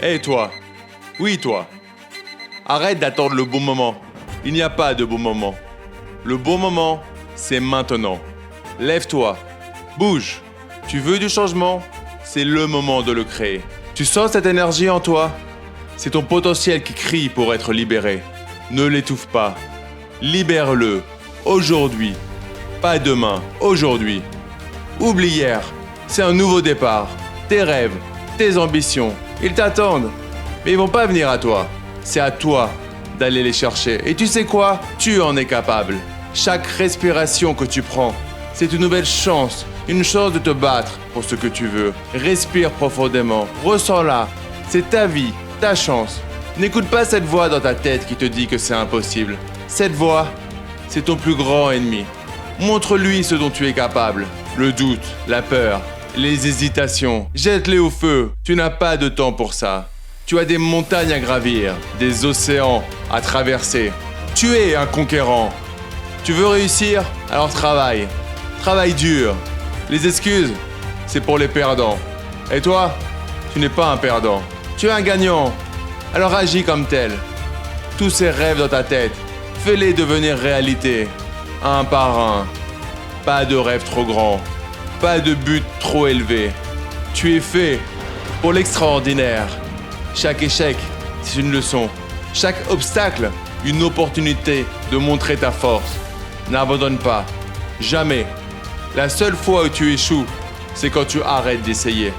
Hé toi, oui toi, arrête d'attendre le bon moment. Il n'y a pas de bon moment. Le bon moment, c'est maintenant. Lève-toi, bouge. Tu veux du changement? C'est le moment de le créer. Tu sens cette énergie en toi? C'est ton potentiel qui crie pour être libéré. Ne l'étouffe pas. Libère-le, aujourd'hui. Pas demain, aujourd'hui. Oublie hier, c'est un nouveau départ. Tes rêves, tes ambitions, ils t'attendent. Mais ils vont pas venir à toi. C'est à toi d'aller les chercher. Et tu sais quoi? Tu en es capable. Chaque respiration que tu prends, c'est une nouvelle chance. Une chance de te battre pour ce que tu veux. Respire profondément, ressens-la. C'est ta vie, ta chance. N'écoute pas cette voix dans ta tête qui te dit que c'est impossible. Cette voix, c'est ton plus grand ennemi. Montre-lui ce dont tu es capable. Le doute, la peur, les hésitations. Jette-les au feu. Tu n'as pas de temps pour ça. Tu as des montagnes à gravir, des océans à traverser. Tu es un conquérant. Tu veux réussir? Alors travaille. Travaille dur. Les excuses, c'est pour les perdants. Et toi, tu n'es pas un perdant. Tu es un gagnant. Alors agis comme tel. Tous ces rêves dans ta tête, fais-les devenir réalité, un par un. Pas de rêve trop grand, pas de but trop élevé. Tu es fait pour l'extraordinaire. Chaque échec, c'est une leçon. Chaque obstacle, une opportunité de montrer ta force. N'abandonne pas, jamais. La seule fois où tu échoues, c'est quand tu arrêtes d'essayer.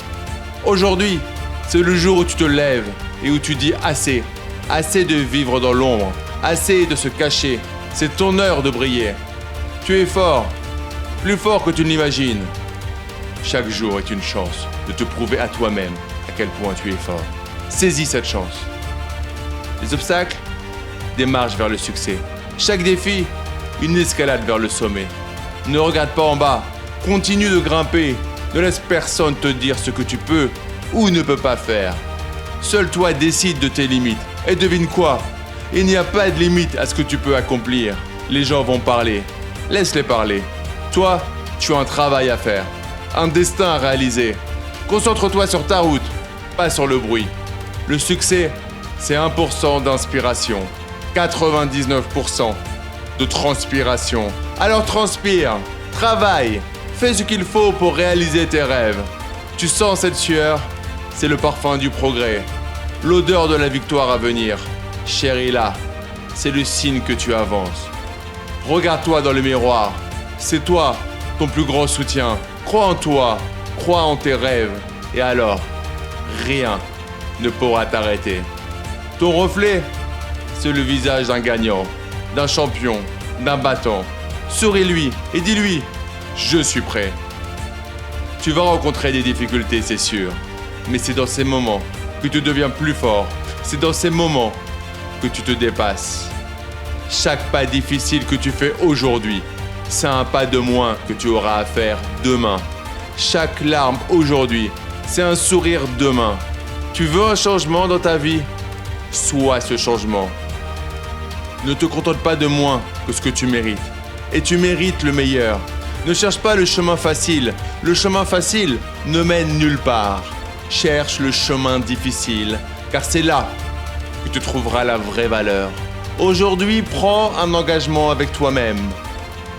Aujourd'hui, c'est le jour où tu te lèves et où tu dis assez. Assez de vivre dans l'ombre, assez de se cacher. C'est ton heure de briller. Tu es fort, plus fort que tu ne l'imagines. Chaque jour est une chance de te prouver à toi-même à quel point tu es fort. Saisis cette chance. Les obstacles, des marches vers le succès. Chaque défi, une escalade vers le sommet. Ne regarde pas en bas, continue de grimper. Ne laisse personne te dire ce que tu peux ou ne peux pas faire. Seul toi décide de tes limites. Et devine quoi? Il n'y a pas de limite à ce que tu peux accomplir. Les gens vont parler. Laisse-les parler. Toi, tu as un travail à faire. Un destin à réaliser. Concentre-toi sur ta route, pas sur le bruit. Le succès, c'est 1% d'inspiration. 99% de transpiration. Alors transpire, travaille, fais ce qu'il faut pour réaliser tes rêves. Tu sens cette sueur? C'est le parfum du progrès. L'odeur de la victoire à venir. Chéris-la, c'est le signe que tu avances. Regarde-toi dans le miroir. C'est toi, ton plus grand soutien. Crois en toi, crois en tes rêves. Et alors, rien ne pourra t'arrêter. Ton reflet, c'est le visage d'un gagnant, d'un champion, d'un battant. Souris-lui et dis-lui, je suis prêt. Tu vas rencontrer des difficultés, c'est sûr. Mais c'est dans ces moments que tu deviens plus fort. C'est dans ces moments que tu te dépasses. Chaque pas difficile que tu fais aujourd'hui, c'est un pas de moins que tu auras à faire demain. Chaque larme aujourd'hui, c'est un sourire demain. Tu veux un changement dans ta vie? Sois ce changement. Ne te contente pas de moins que ce que tu mérites. Et tu mérites le meilleur. Ne cherche pas le chemin facile. Le chemin facile ne mène nulle part. Cherche le chemin difficile, car c'est là que tu trouveras la vraie valeur. Aujourd'hui, prends un engagement avec toi-même.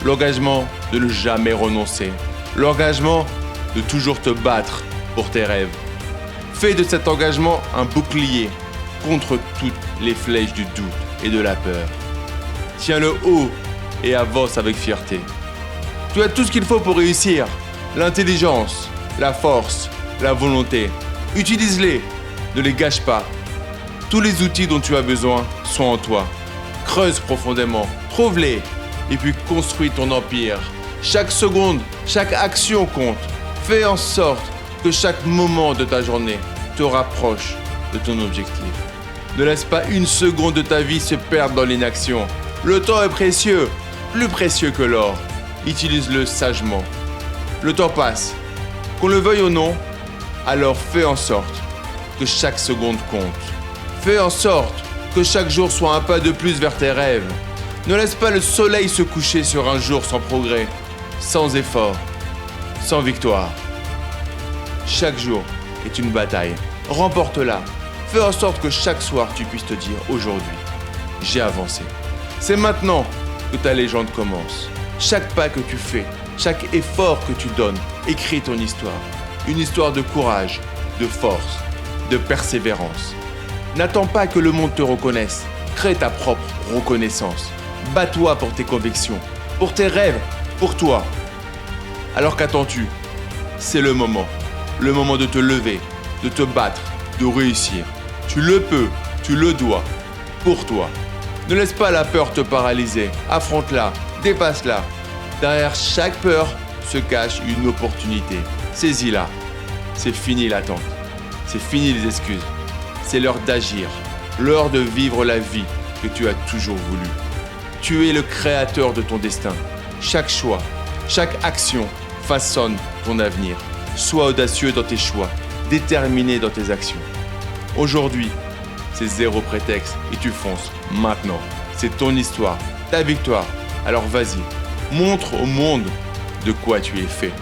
L'engagement de ne jamais renoncer. L'engagement de toujours te battre pour tes rêves. Fais de cet engagement un bouclier contre toutes les flèches du doute et de la peur. Tiens-le haut et avance avec fierté. Tu as tout ce qu'il faut pour réussir. L'intelligence, la force, la volonté. Utilise-les, ne les gâche pas. Tous les outils dont tu as besoin sont en toi. Creuse profondément, trouve-les et puis construis ton empire. Chaque seconde, chaque action compte. Fais en sorte que chaque moment de ta journée te rapproche de ton objectif. Ne laisse pas une seconde de ta vie se perdre dans l'inaction. Le temps est précieux, plus précieux que l'or. Utilise-le sagement. Le temps passe. Qu'on le veuille ou non, alors fais en sorte que chaque seconde compte. Fais en sorte que chaque jour soit un pas de plus vers tes rêves. Ne laisse pas le soleil se coucher sur un jour sans progrès, sans effort, sans victoire. Chaque jour est une bataille. Remporte-la. Fais en sorte que chaque soir tu puisses te dire aujourd'hui, j'ai avancé. C'est maintenant que ta légende commence. Chaque pas que tu fais, chaque effort que tu donnes, écris ton histoire. Une histoire de courage, de force, de persévérance. N'attends pas que le monde te reconnaisse. Crée ta propre reconnaissance. Bats-toi pour tes convictions, pour tes rêves, pour toi. Alors qu'attends-tu? C'est le moment de te lever, de te battre, de réussir. Tu le peux, tu le dois, pour toi. Ne laisse pas la peur te paralyser, affronte-la, dépasse-la. Derrière chaque peur se cache une opportunité. Saisis-la. C'est fini l'attente, c'est fini les excuses. C'est l'heure d'agir, l'heure de vivre la vie que tu as toujours voulu. Tu es le créateur de ton destin. Chaque choix, chaque action façonne ton avenir. Sois audacieux dans tes choix, déterminé dans tes actions. Aujourd'hui, c'est zéro prétexte et tu fonces maintenant. C'est ton histoire, ta victoire. Alors vas-y, montre au monde de quoi tu es fait.